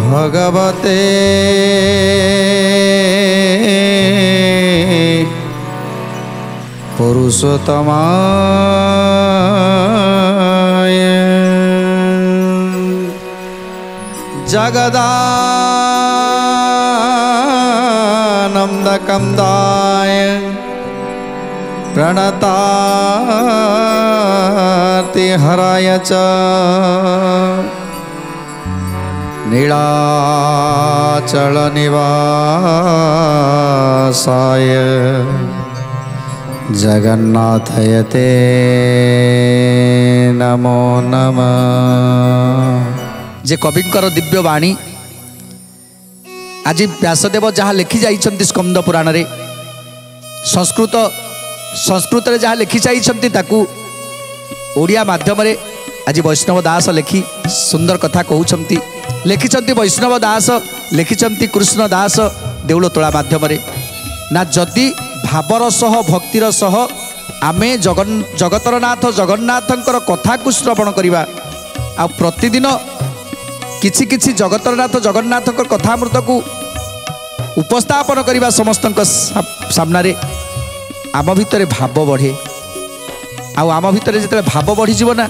भगवते पुरुषोत्तमाय जगदानन्दकन्दाय प्रणतार्तिहराय च नीलाचलनिवासाय जगन्नाथयते नमो नमः। जे कविंकर दिव्य वाणी आज व्यासदेव जहाँ लिखि जाइछन्ति स्कंद पुराण रे संस्कृत रे जहाँ लिखि जाइछन्ति ताकू ओडिया माध्यम रे आज वैष्णव दास लिखि सुंदर कथा कहउछन्ति। लिखिछन्ति वैष्णव दास, लिखिछन्ति कृष्ण दास देउलतोला माध्यम रे ना जदि भावर सह भक्तिर सह आमे जगतर नाथ जगन्नाथंकर कथा को श्रवण करिबा आ प्रतिदिन किछि किछि जगतर नाथ जगन्नाथंकर कथामृत को उपस्थापन करिबा समस्तक सामने आम भितर भाव बढ़े आम भितर जिते भाव बढ़ी जीव ना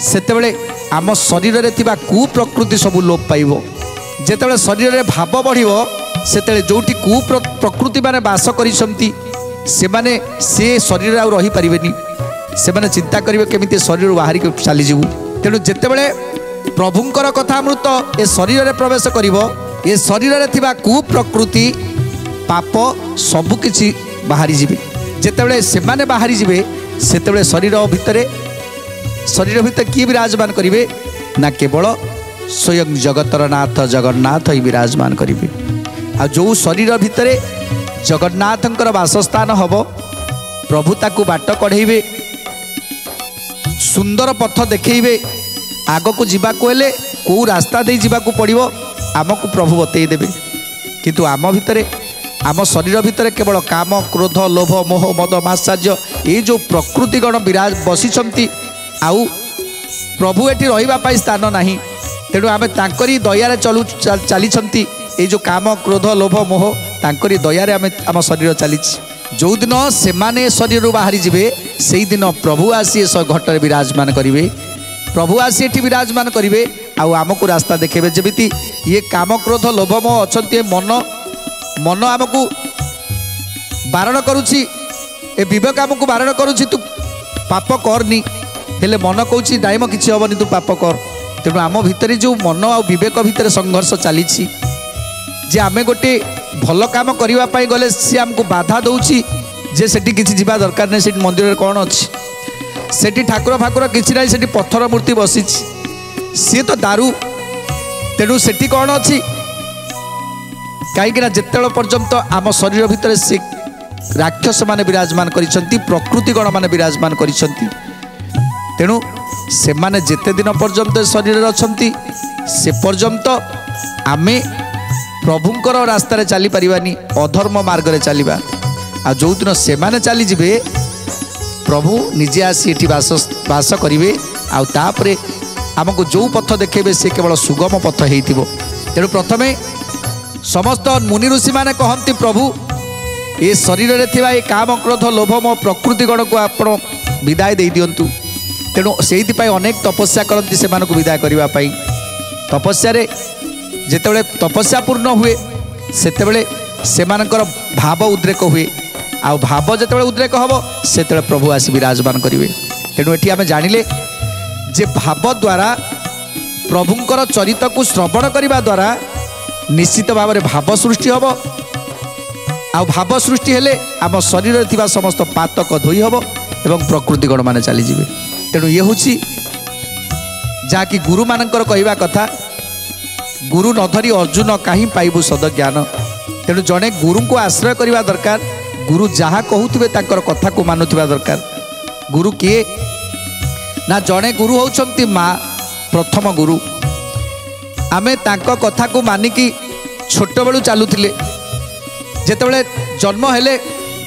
सेतेबेले आम शरीर रे थिबा कुप्रकृति सब लोप पाइबो। जेतेबेले शरीर रे भाव बढ़िबो सेतेबेले जोटी कुप्रकृति माने वास करिसंती से माने से शरीर आ रही पारिबेनी, से माने चिंता करिवे केमिति शरीर बाहरी के चली जीवु। तेणु जेतेबेले प्रभुंकर कथामृत ए शरीर रे प्रवेश करिवो ए शरीर रे थिबा कुप्रकृति पाप सबु किछि बाहरी जिवे। जेतेबेले से माने बाहरी जिवे सेतेबेले शरीर भितर किए विराजमान करिवे ना केवल स्वयं जगतर नाथ जगन्नाथ ही विराजमान करिवे। आ जो शरीर भितर जगन्नाथंकर वासस्थान हब प्रभु ताकू बाट कढ़ेइबे सुंदर पथ देखइबे आग को जीवाकू हेले को रास्ता दे जीवाकू पड़िबो आमको प्रभु बतई देबे। किंतु आम भितरे आम शरीर भितर केवल काम क्रोध लोभ मोह मद मात्सर्य ये जो प्रकृति गण विराज बसिछंती आउ प्रभु एटी रहिबा पाई स्थान नाही। तेणु आमे तांकरी दयारे चलीछंती ये जो काम क्रोध लोभ मोह तांकरी दयारे आमे आम शरीर चलीछि। जो दिन से माने शरीर बाहरी जिवे सेई दिन प्रभु आसी घटरे विराजमान करिवे, प्रभु आसी एटी विराजमान करिवे आउ आमको रास्ता देखेबे। जेमिति ये काम क्रोध लोभ मोह अछंती मन आमको बारण करुछि ए विवेक आमको बारण करुछि तू पाप करनी हेले मन कहूँ दाइम किसी हेनी तू पाप कर। तेणु आम भितर जो मन आ विवेक भितर संघर्ष चली जे आम गोटे भल काम करने गले सी आमको बाधा दौची जे सेठी किसी जीवा दरकार नहीं। सेठी मंदिर कौन अच्छी सेठी ठाकुर फाकुर किसी ना सेठी पत्थर मूर्ति बसी सी तो दारू। तेणु सेठी कौन अच्छी कहीं जिते पर्यंत आम शरीर भितर से राक्षस माने विराजमान करिसंती प्रकृति गण माने विराजमान करिसंती। तेणु से माने जेते दिन पर्यंत शरीर अछंती से पर्यंत आमे प्रभुंकर रास्ता रे चली परिबानी अधर्म मार्ग रे चलिबा। आ जो दिन से माने चली जिबे प्रभु निजे आसी एठी वास करिवे आ तापरे हमको जो पथ देखेबे से केवल सुगम पथ हेइथिबो। तेणु प्रथमे समस्त मुनि ऋषि माने कहंती प्रभु ये शरीर रे थिबा ये काम क्रोध लोभ मोह प्रकृति गण को आपण विदाय दे दियंतु। तेणु से अनेक तपस्या करती से विदाय करने तपस्या जितेबाला तपस्या पूर्ण हुए सेतेबेले सेमानकर भाव उद्रेक हुए आ भाव जितेबाला उद्रेक हम से प्रभु आसी विराजमान करेंगे। तेणु ये आम जानिले जे भाव द्वारा प्रभुंकर चरित को श्रवण करने द्वारा निश्चित भाव में भाव सृष्टि हम आ भाव सृष्टि हेले आम शरीर थिबा समस्त पातक धोई हम एवं प्रकृति गण माने चली जिवे। तेणु ये हूँ जहाँकि गुरु मानकर कहवा कथा गुरु न धरी अर्जुन कहीं पाइबु सद ज्ञान। तेणु जड़े गुरु को आश्रय करने दरकार गुरु जहाँ कहते कथा को मानुवा दरकार। गुरु किए ना जड़े गुरु होउछंती माँ प्रथम गुरु आमे तांको कथा को मानिकी छोट बेलू चलुले जेतेबेले जन्म हेले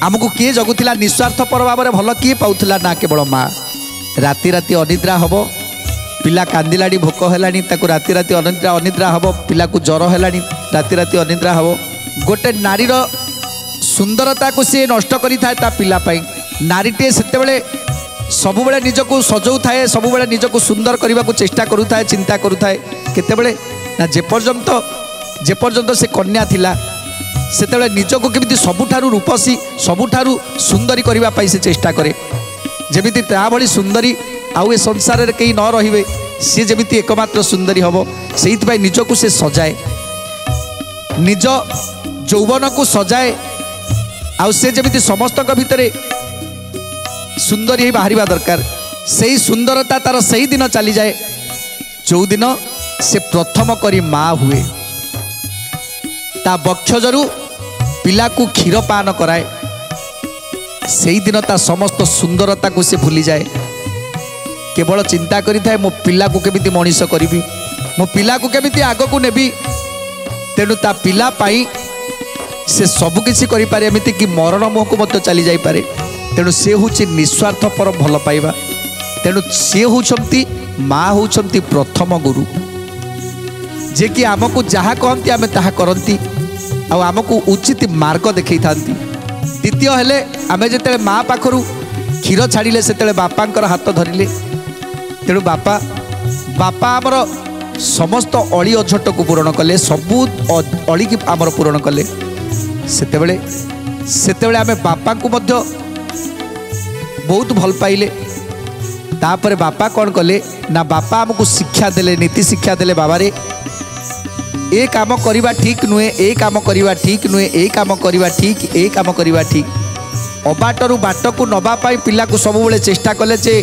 आमको किए जगुला निस्वार्थपर भाव में भल किए पाउला ना केवल माँ। राति राति अनिद्रा हम पिला कांदिला भोक है राति राति अनिद्रा अनिद्रा हम पिला को ज्वर है राति राति अनिद्रा हम गोटे नारीर सुंदरता को सी नष्ट करा पिला नारीटे से सब निजक सजौ थाए सब निजक सुंदर करने को चेष्टा करुए चिंता करुए केतेबेले ना जेपर्यंत से कन्या थिला सेतेबेले निजक केमिति सबुठारु रूपसी सबुठारु सुंदरी करने से चेष्टा करे जेमिति ता भली सुंदरी आउ ए संसार रे कहीं न रहिबे सी जेमिति एकमात्र सुंदरी हबो सेइतबाई निजक से सजाए निज यौवन को सजाए आउ से जेमिति समस्त भितरे सुंदरी ही बाहरिबा दरकार। सही सुंदरता तार सही दिन चली जाए जो दिन से प्रथम करी माँ हुए ता बक्षजरू पिला को क्षीर पान कराए से दिन ता समस्त सुंदरता को से भूली जाए केवल चिंता करी थाए मो पिला को केमिति मनीष करी मो पिला को केमिति आग को नेबी तेणु ता पिला पाई से सब किसी करि पारे एमिति कि मरण मुह को मत चली जाई पारे तेणु से हूँ निस्वार्थ पर भल पाइबा तेणु सी होती माँ होती प्रथम गुरु जे कि आमको जहाँ कहती आम ताहा करती आमको उचित मार्ग देखई था। द्वितीय हेले आमे जेतेले माँ पाखरु क्षीर छाड़िले सेतेले बापांकर हाथ धरिले तेणु बापा बापा आमर समस्त अली अझट को पूरण कले सबू अली की आमर पूरण कले सेतेबेले सेतेबेले आमे बापा को मध्य बहुत भल पाइले तापर बापा कौन कले ना बापा आमको शिक्षा देले नीति शिक्षा देले बाबा रे ए काम करवा ठीक नुहे ए काम करवा ठीक नुहे ए काम करवा ठीक ए काम करवा ठीक अबाटरू बाट को नबा पाई पिला को सब बेले चेष्टा कले जे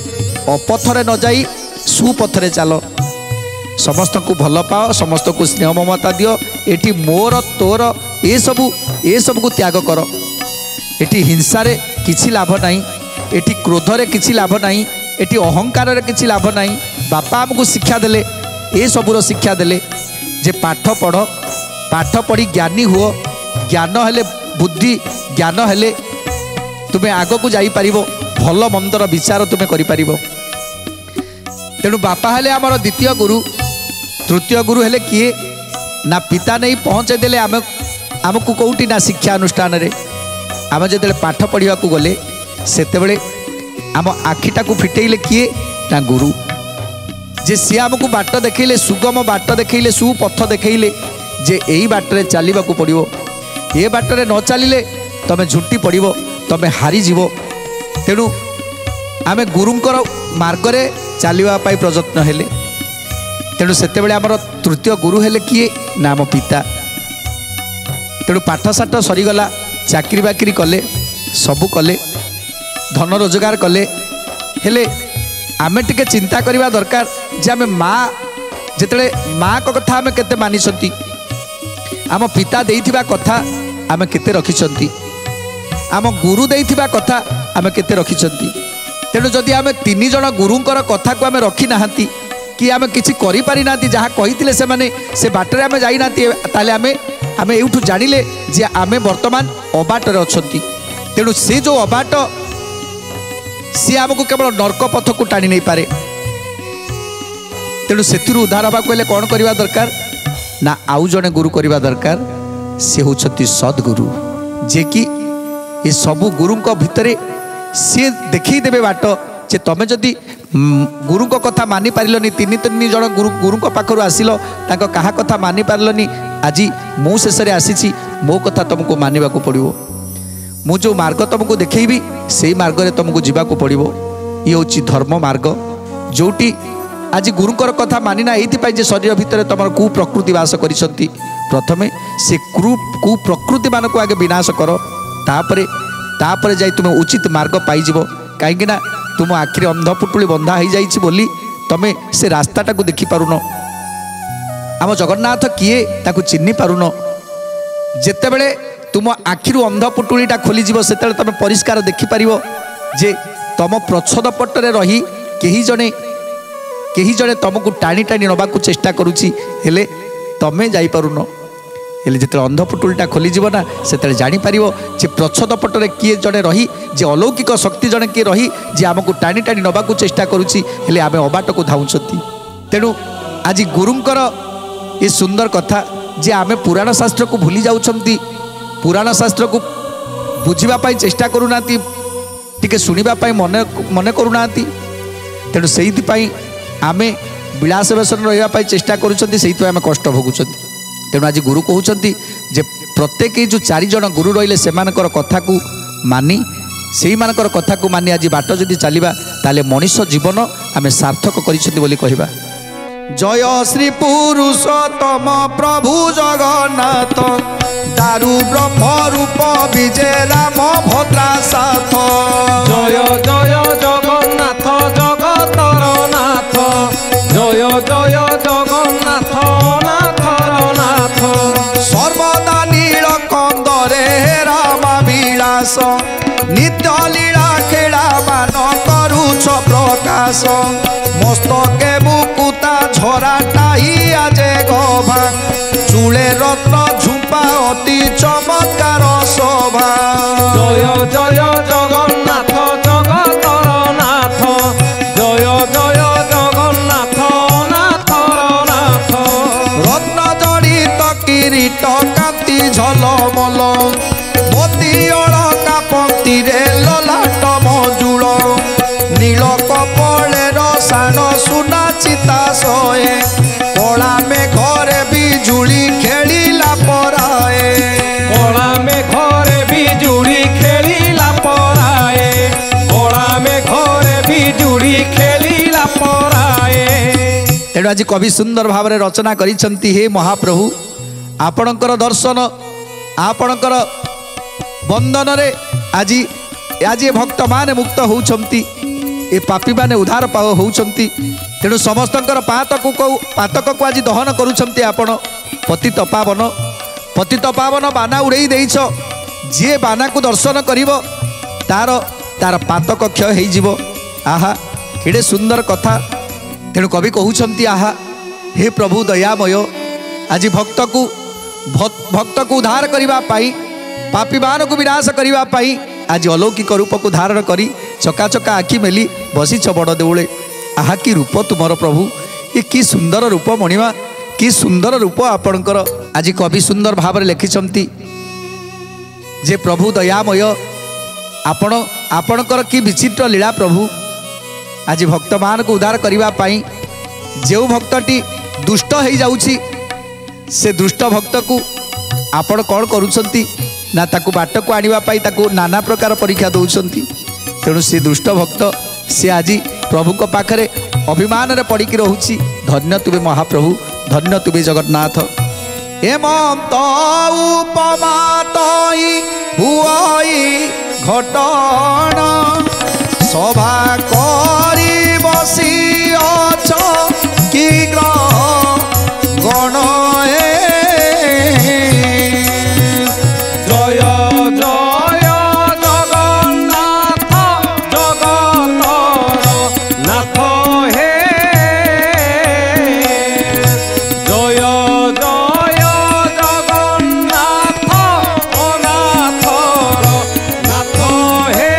अपथरे न जाई सुपथरे चलो समस्त को भल पाओ समस्त को स्नेह ममता दियो एटी मोर तोर ए सब को त्याग कर एटी हिंसारे किछि लाभ नहीं एटी क्रोधरे किछि लाभ नहीं एटी अहंकार किछि लाभ नहीं बापा आमको शिक्षा देले ए सबूर शिक्षा देले जे पाठ पढ़ पाठ पढ़ी ज्ञानी हुओ ज्ञान हेले बुद्धि ज्ञान हेले तुम्हें आग को जाई पारिबो भल मंदर विचार तुम्हें करि पारिबो तेणु बापा हेले आमर द्वितीय गुरु तृतीय गुरु हेले किए ना पिता नहीं पहुँचे देले आमको कौटी ना शिक्षा अनुष्ठान रे आम जेतेले पाठ पढ़िया को गले सेतेबेले आम आखिटा को फिटेइले किए ना गुरु जे सी आमको बाट देखले सुगम बाट देखले सुपथ देखले जे यही बाटरे चलने को पड़ो ये बाटरे न चलिले तमें झुंटी पड़ो तमें हारीजीव तेणु आमे गुरुंकर मार्गरे चलवाई प्रयत्न हेले तेणु सेतेबेले आमर तृतीय गुरु हेले किए ना आम पिता तेणु पाठशाठ सरीगला चाकरी बाकरी कले सबू कले धन रोजगार कले हेले आमे टिके चिंता करवा दरकार जे आमे माँ जेतेले माँ को कथा आमे केते मानिसंती आम पिता देइथिबा कथा आमे केते रखिसंती आम गुरु देइथिबा कथा आमे केते रखिसंती तेणु जदि आमे तीन जण गुरुंकर कथा को आमे रखी नाहंती कि आमे किछि करि पारि नाती जहाँ कहिथिले से माने से बाटरे आमे जाई नाती ताले आमे एउठु जानिले जे आमे वर्तमान अबाटरे अछंती तेणु से जो अबाट सी आमको केवल नर्क पथ को टाणी नहीं पारे तेणु से उद्धार हवा कहले कौन करवा दरकार ना आउ जने गुरु करवा दरकार से होती सद्गुरु जे कि ये सबू गुरु भितरे सी देखी देवे बाट जे तमें जदि गुरु कथा मानि पारिलनी तीन तीन जन गुरु पाखर आसिल कहा कथा मानि पारिलनी आज मु शेष आसी मो कथा तुमको मानवा को पड़ो मु जो मार्ग तुमको देखी से मार्ग में तुमको जावाक पड़ो ये हूँ धर्म मार्ग जोटी आज गुरुंकर कथा मानिना ये शरीर भितर तुम कु प्रकृति वास कर प्रथमे से कु प्रकृति मान को आगे विनाश कर तापर जाई तुम उचित मार्ग पाइज कहीं तुम आखिरी अंधपुटुली बंधा हो जाइए बोली तुम से रास्ताटा को देखी पारुन आम जगन्नाथ किए ताकू चिन्ह पारुन जेतेबेले तुम आखिरु अंधपुटुलीटा खोलीज से तुम परिष्कार देखिपार जे तुम प्रच्छद पटरे रही कही जड़े तुमको टाणी टाणी नबाकू चेष्टा करुच्ची हेले ତମେ ଯାଇପାରୁନ। ହେଲେ ଯେତେବେଳେ ଅନ୍ଧପୁଟୁଳିଟା ଖୋଲିଯିବ ନା ସେତେବେଳେ ଜାଣିପାରିବ ଯେ ପ୍ରଚ୍ଛଦ ପଟରେ କିଏ ଜଣେ ରହି, ଯେ ଅଲୌକିକ ଶକ୍ତି ଜଣେ କିଏ ରହି, ଯେ ଆମକୁ ଟାଣି ଟାଣି ନେବାକୁ ଚେଷ୍ଟା କରୁଛି, ହେଲେ ଆମେ ଅବାଟକୁ ଧାଉଁଛନ୍ତି। ତେଣୁ ଆଜି ଗୁରୁଙ୍କର ଏ ସୁନ୍ଦର କଥା ଯେ ଆମେ ପୁରାଣ ଶାସ୍ତ୍ରକୁ ଭୁଲି ଯାଉଛନ୍ତି, ପୁରାଣ ଶାସ୍ତ୍ରକୁ ବୁଝିବା ପାଇଁ ଚେଷ୍ଟା କରୁନାହାନ୍ତି, ଟିକେ ଶୁଣିବା ପାଇଁ ମନେ କରୁନାହାନ୍ତି। ତେଣୁ ସେଇଥିପାଇଁ ଆମେ ବିଳାସ ବେଶରେ ରହିବା ପାଇଁ ଚେଷ୍ଟା କରୁଛନ୍ତି, ସେଇଥିପାଇଁ ଆମେ କଷ୍ଟ ଭୋଗୁଛନ୍ତି। ତେଣୁ ଆଜି ଗୁରୁ କହୁଛନ୍ତି ଯେ ପ୍ରତ୍ୟେକ ଯେଉଁ 4 ଜଣ ଗୁରୁ ରହିଲେ ସେମାନଙ୍କର କଥାକୁ ମାନି, ସେଇମାନଙ୍କର କଥାକୁ ମାନି ଆଜି ବାଟ ଯଦି ଚାଲିବା ତାହେଲେ ମଣିଷ ଜୀବନ ଆମେ ସାର୍ଥକ କରିଛନ୍ତି ବୋଲି କହିବା। ଜୟ ଶ୍ରୀ ପୁରୁଷୋତ୍ତମ ପ୍ରଭୁ ଜଗନ୍ନାଥ, ଦାରୁ ବ୍ରହ୍ମ ରୂପ ବିଜେ ରାମ ଭଦ୍ରା ସାଥ। ଜୟ ଜୟ ଜଗନ୍ନାଥ ଜଗତର ନାଥ, ଜୟ ଜୟ ଜଗନ୍ନାଥ ନାଥର ନାଥ। ସର୍ବଦା ନୀଳ କନ୍ଦରେ ରାମା ବିଳାସ, ନିତ୍ୟ ଲୀଳା ଖେଳା ମାନ କରୁଛ ପ୍ରକାଶ। ମସ୍ତକେ ମୁକୁତା ଝରା ଟାହିଆ ଯେ ଗଭା, ଚୂଳେ ରତ୍ନ ଝୁମ୍ପା ଅତି ଚମତ୍କାର ଶୋଭା। ଜୟ ଜୟ ଜଗନ୍ନାଥ ଜଗତର ନାଥ, ଜୟ ଜୟ ଜଗନ୍ନାଥ ନାଥର ନାଥ। ରତ୍ନ ଜଡ଼ିତ କିରୀଟ କାନ୍ତି ଝଲମଲ, ମୋତି ଅଳକା ପନ୍ତିରେ ଲଲାଟ ମଜୁଳ। ନୀଳ କପଳେର ସାଣ ସୁନା ଚିତା ଶହେ, କଳା ମେଘରେ ବିଜୁଳି ଖେଳିଲା ପରାଏ। କଳା ମେଘରେ ବିଜୁଳି ଖେଳିଲା ପରାଏ, କଳା ମେଘରେ ବିଜୁଳି ଖେଳିଲା ପରାଏ। ତେଣୁ ଆଜି କବି ସୁନ୍ଦର ଭାବରେ ରଚନା କରିଛନ୍ତି, ହେ ମହାପ୍ରଭୁ ଆପଣଙ୍କର ଦର୍ଶନ, ଆପଣଙ୍କର ବନ୍ଦନରେ ଆଜି ଆଜି ଭକ୍ତମାନେ ମୁକ୍ତ ହେଉଛନ୍ତି, ଏ ପାପୀମାନେ ଉଦ୍ଧାର ହେଉଛନ୍ତି। ତେଣୁ ସମସ୍ତଙ୍କର ପାତକକୁ ଆଜି ଦହନ କରୁଛନ୍ତି ଆପଣ। ପତିତ ପାବନ ବାନା ଉଡ଼େଇ ଦେଇଛ, ଯିଏ ବାନାକୁ ଦର୍ଶନ କରିବ ତାର ପାତକ କ୍ଷୟ ହେଇଯିବ। ଆହା କେଡ଼େ ସୁନ୍ଦର କଥା। ତେଣୁ କବି କହୁଛନ୍ତି, ଆହା ହେ ପ୍ରଭୁ ଦୟାମୟ, ଆଜି ଭକ୍ତକୁ ଉଦ୍ଧାର କରିବା ପାଇଁ, ପାପୀମାନଙ୍କୁ ବିନାଶ କରିବା ପାଇଁ ଆଜି ଅଲୌକିକ ରୂପକୁ ଧାରଣ କରି ଚକାଚକା ଆଖି ମେଲି ବସିଛ ବଡ଼ ଦେଉଳେ। ଆହା କି ରୂପ ତୁମର ପ୍ରଭୁ, ଏ କି ସୁନ୍ଦର ରୂପ ମଣିମା, କି ସୁନ୍ଦର ରୂପ ଆପଣଙ୍କର। ଆଜି କବି ସୁନ୍ଦର ଭାବରେ ଲେଖିଛନ୍ତି ଯେ ପ୍ରଭୁ ଦୟାମୟ, ଆପଣଙ୍କର କି ବିଚିତ୍ର ଲୀଳା ପ୍ରଭୁ। ଆଜି ଭକ୍ତମାନଙ୍କୁ ଉଦ୍ଧାର କରିବା ପାଇଁ ଯେଉଁ ଭକ୍ତଟି ଦୁଷ୍ଟ ହେଇଯାଉଛି, ସେ ଦୁଷ୍ଟ ଭକ୍ତକୁ ଆପଣ କ'ଣ କରୁଛନ୍ତି ନା ତାକୁ ବାଟକୁ ଆଣିବା ପାଇଁ ତାକୁ ନାନା ପ୍ରକାର ପରୀକ୍ଷା ଦେଉଛନ୍ତି। ତେଣୁ ସେ ଦୁଷ୍ଟ ଭକ୍ତ ସେ ଆଜି ପ୍ରଭୁଙ୍କ ପାଖରେ ଅଭିମାନରେ ପଡ଼ିକି ରହୁଛି। ଧନ୍ୟ ତୁମେ ମହାପ୍ରଭୁ, ଧନ୍ୟ ତୁମେ ଜଗନ୍ନାଥ। ହେମନ୍ତ ଉପମା ତଇ ହୁଅଇ ଘଟଣ, ସଭା କରି ବସି ଅଛ କି ଗ୍ରହ ଗଣ। ଜୟ ଜୟ ଜଗନ୍ନାଥ ଜଗତର ନାଥ হে, জয় জয় জগন্নাଥ অনাথর নাথ হে।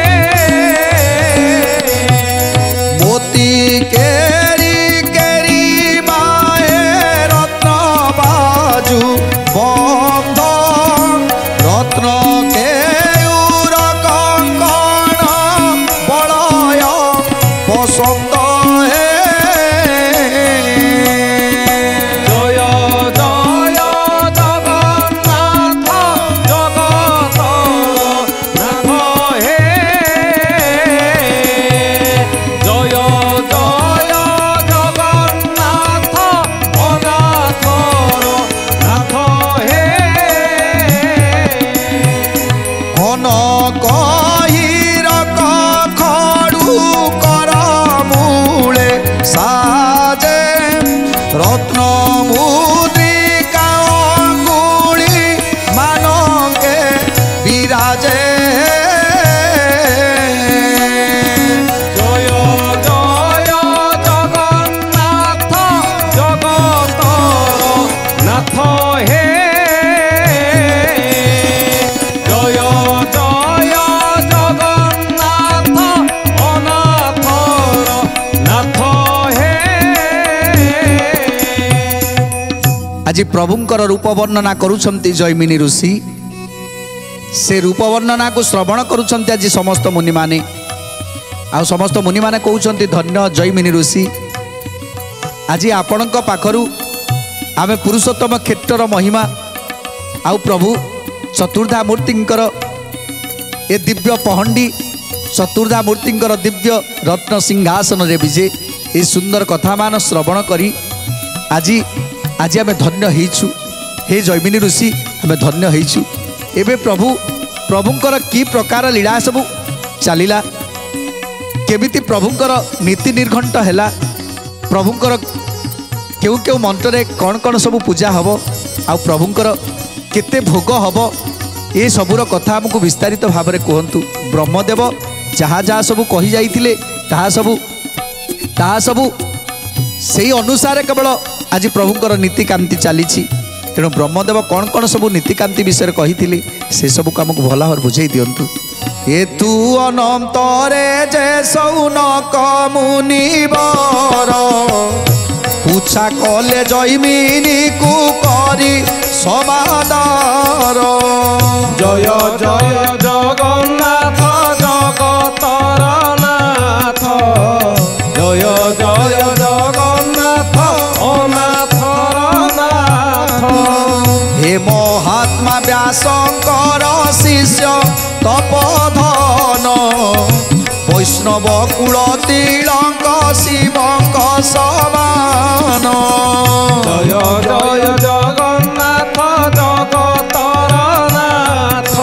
आज प्रभुंकर रूप वर्णना करुछंती जैमिनी ऋषि से रूप वर्णना को श्रवण करुछंती आज समस्त मुनि माने आ समस्त मुनि माने कहउछंती धन्य जैमिनी ऋषि। आज आपणक पाखरु आमे पुरुषोत्तम क्षेत्रर महिमा आउ प्रभु चतुर्धा मूर्तिंकर ए दिव्य पहंडी चतुर्धा मूर्तिंकर दिव्य रत्न सिंहासन रे विजे ए सुंदर कथा मान श्रवण करी आज आज आम धन्य होइछु। हे जैमिनी ऋषि आम धन्य होइछु। एबे प्रभुंकर की प्रकार लीला सब चलिला केमिति प्रभुंकर नीति निर्घंट हैला प्रभुंकर केउ केउ मंत्र कौन कौन सब पूजा हब आ प्रभुंकर केते भोग हब ए सबुर कथा हमको विस्तारित भाव में कहतु। ब्रह्मदेव जहाँ जहाँ सब कही जाइथिले ताहा सबु से अनुसार केवल आज प्रभुंकर नीतिकांति चली तेणु ब्रह्मदेव कौन कौन सब नीतिकांति विषय कही से सब को आमको भल भाव बुझे दिंतु। ये तू अनंतरे जे सौनक मुनिवर पूछा कले जैमिनी को करी समादार जय जय जगन्नाथ जगतर नाथ जय जय जगन्नाथ अनाथर नाथ। हे महात्मा व्यासंकर शिष्य तपधन वैष्णव कुल तिलक शिवक समान जय जय जगन्नाथ जगतर नाथ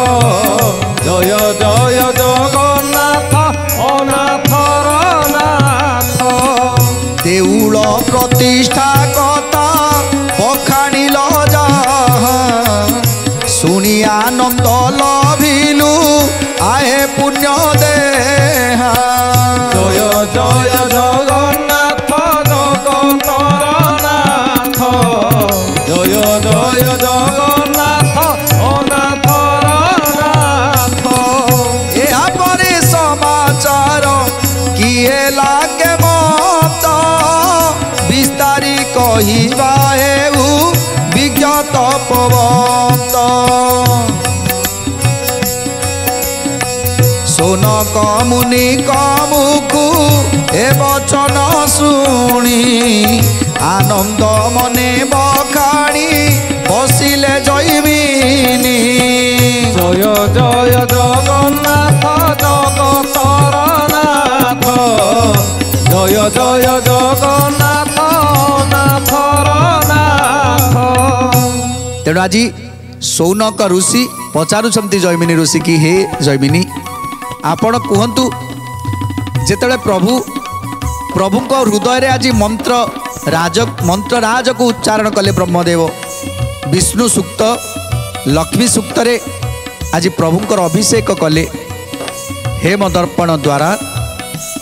जय जय जगन्नाथ अनाथर नाथ। देउल प्रतिष्ठा कथा बखाणिल जहाँ शुणी आनंद लभिलु आहे पुण्य देहा जय जय जगन्नाथ जगतर नाथ जय जय जगन्नाथ अनाथर नाथ। ଏହା ପରେ समाचार किए लागे मत विस्तारी कहिबा हेउ विज्ञत पवत सोनक मुनि कमुकु ए वचन शुणी आनंद मने बखाणी बसिले जैमिनी जय जय जगन्नाथ जगतर नाथ जय जय जगन्नाथ अनाथर नाथ। तेणु आज सौनक ऋषि पचारुछंती जैमिनी ऋषि की हे जैमिनी आपण कहतु जेतले प्रभुंक हृदय आज मंत्र राज को उच्चारण कले ब्रह्मदेव विष्णु सूक्त लक्ष्मी सूक्त रे आज प्रभुंकर अभिषेक कले हेम दर्पण द्वारा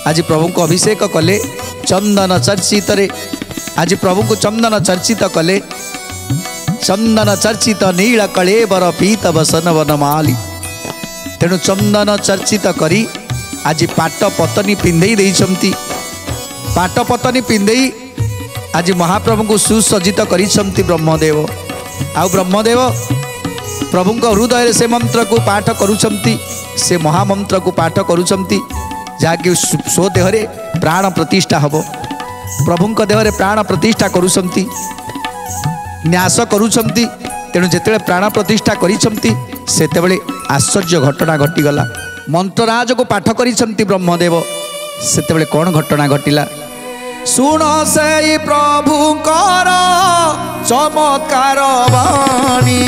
आज प्रभु को अभिषेक कले चंदन चर्चित रे आज प्रभु को चंदन चर्चित कले चंदन चर्चित नील कलेबर पीत बसन वनमाली तेणु चंदन चर्चित करी आज पाट पतनी पिंधई देइछंती पाट पतनी पिंधई आज महाप्रभु को सुसज्जित करिछंती ब्रह्मदेव आ ब्रह्मदेव प्रभु को हृदय से मंत्र को पाठ करुछंती से महामंत्र को पाठ करुछंती जहाँकि स्व देहरे प्राण प्रतिष्ठा हब प्रभु देहरे प्राण प्रतिष्ठा करुछंती न्यास करुछंती तेणु जेतेबेले प्राण प्रतिष्ठा करिछंती सेतेबेले आश्चर्य घटना घटीगला मंत्रराज को पाठ करिछंती ब्रह्मदेव सेतेबेले कौन घटना घटिला सुन से प्रभुंकर चमत्कार वाणी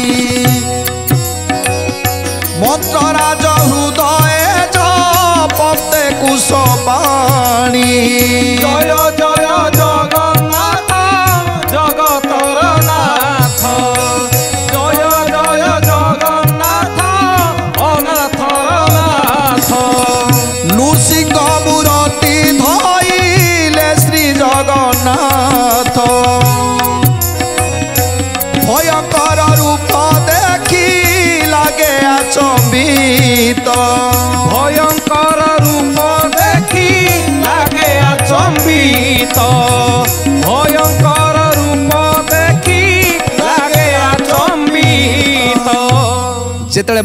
मंत्रराज हृदय जपते कुश पाणी जय जय जगन्नाथ जगतर नाथ जय जय जगन्नाथ अनाथर नाथ। नृसिंह मूर्ति धइले श्री जगन्नाथ भयंकर रूप देखी लागे अचंबित भयंकर रूप देखी लागे अचंबित भयंकर रूप देखी ଯେତେବେଳେ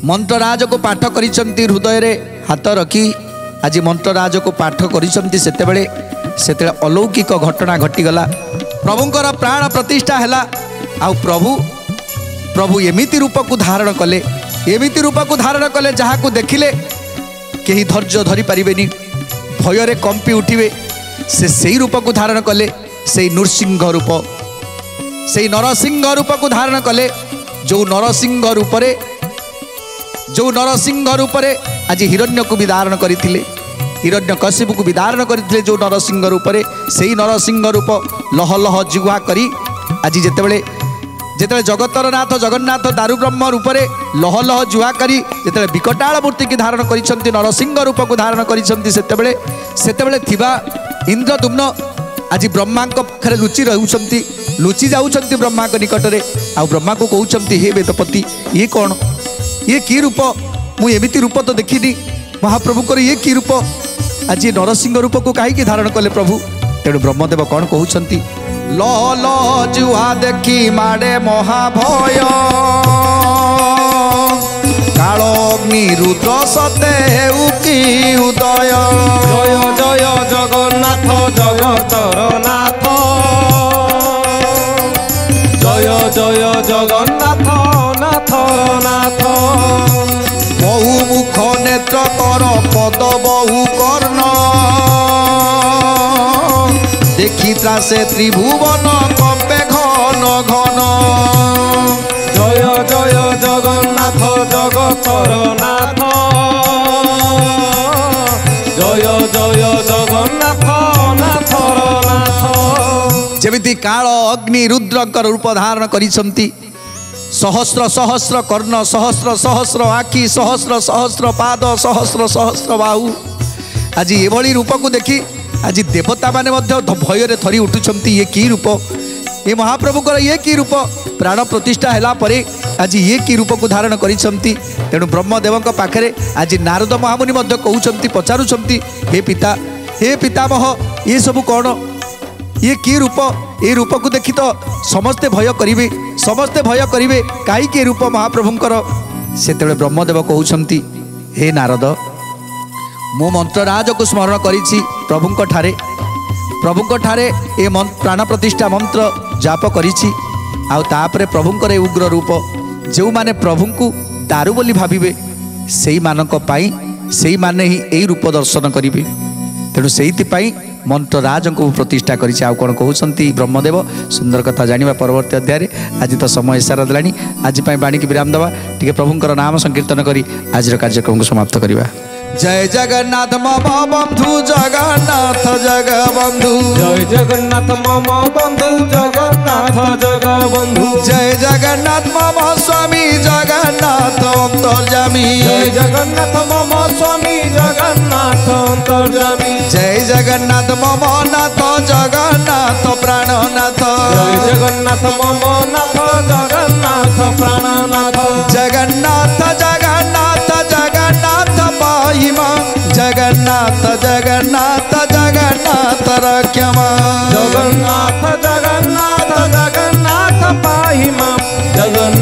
ମନ୍ତ୍ରରାଜ को पाठ करिसंती हृदय रे हाथ रखी आज मंत्रराज को पाठ करिसंती सेतेबेले अलौकिक घटना घटीगला प्रभुंकर प्राण प्रतिष्ठा हैला आउ प्रभु एमिति रूप को धारण कले जहाँ को देखिले केही धैर्य धरी पारिबेनी भय रे कंपी उठिबे से रूप को धारण कले से नृसिंह रूप को धारण कले जो नरसिंह रूप रे आज हिरण्य को भी धारण करथिले हिरण्यकशिपु को भी धारण करथिले जो नरसिंह रूप रे सेही नरसिंह रूप लह लह जुआ करी आज जेतेबेले जगतर नाथ जगन्नाथ दारु ब्रह्म रूप रे लह लह जुआ करी जेतेबेले विकटाल मूर्ति की धारण करिसंती नरसिंह रूप को धारण करिसंती सेतेबेले थिबा इंद्रदुम्न आज ब्रह्मा पाखरे लुचि जाउछंती ब्रह्मा निकट रे आ ब्रह्मा को कहउछंती हे वेदपति ये कौन ये की रूप मु एमिति रूप तो देखिनी महाप्रभु को ये की रूप आज ये नरसिंह रूप को कहीं धारण कले प्रभु तेणु ब्रह्मदेव कौन कहउछंती ल ल जुआ देखी माडे महाभय कालग्नि रुद्र सते उकी उदय जय जय जगन्नाथ जगतर नाथ जय जय जगन्नाथ नाथर नाथ बहु मुख नेत्र कर पद बहु कर्ण देखी त्रासे त्रिभुवन कम्पे घन घन जय जय जगन्नाथ जगतर नाथ जय जय जगन्नाथ नाथर नाथ जेमिति काल अग्नि रुद्रकर रूप धारण करिसंती सहस्र सहस्र कर्ण सहस्र सहस्र आखि सहस्र सहस्र पाद सहस्र सहस्र बाहु आज एभली रूप को देखी आज देवता माने भय रे थरी उठुछंती ये की रूप ये महाप्रभु को ये की रूप प्राण प्रतिष्ठा हैला परे आज ये की रूप को धारण करिसंती तेणु ब्रह्मदेव पाखरे आज नारद महामुनि मध्य कहउछंती पचारुछंती हे पितामह ये सब कौन ये की रूप ये रूप को देखी तो समस्ते भय करिवे काई के रूप महाप्रभुंकर सेतेबेले ब्रह्मदेव कहउछंती हे नारद मु मंत्रराज को स्मरण करिछि प्रभुंक ठारे ए प्राण प्रतिष्ठा मंत्र जाप करिछि आउ तापरे प्रभुंकर उग्र रूप जो माने प्रभुंकु दारु बोली भाबिबे सेई मानक पाई सेई माने ही एई रूप दर्शन करिवे तेणु सेइति पाई मंत्रराज को प्रतिष्ठा करिछि आउ कोन कहउछंती ब्रह्मदेव सुंदर कथा जानिबा परवर्ती अध्याय आज तो समय सारा देलानी आज पाई बाणी की विराम दवा टिके प्रभुंकर नाम संकीर्तन करी आज कार्यक्रम को समाप्त करिबा जय जगन्नाथ मम बंधु जगन्नाथ जगबंधु जय जगन्नाथ मम बंधु जगन्नाथ जगबंधु जय जगन्नाथ मम स्वामी जगन्नाथ अंतर्यामी जय जगन्नाथ मम स्वामी जगन्नाथ अंतर्यामी जय जगन्नाथ मम नाथ जगन्नाथ प्राणनाथ जय जगन्नाथ मम नाथ जगन्नाथ प्राणनाथ जगन्नाथ जगन्नाथ जगन्नाथ पाहिमा जगन्नाथ जगन्नाथ जगन्नाथ रक्षमा जगन्नाथ जगन्नाथ जगन्नाथ पाहिमा जगन्नाथ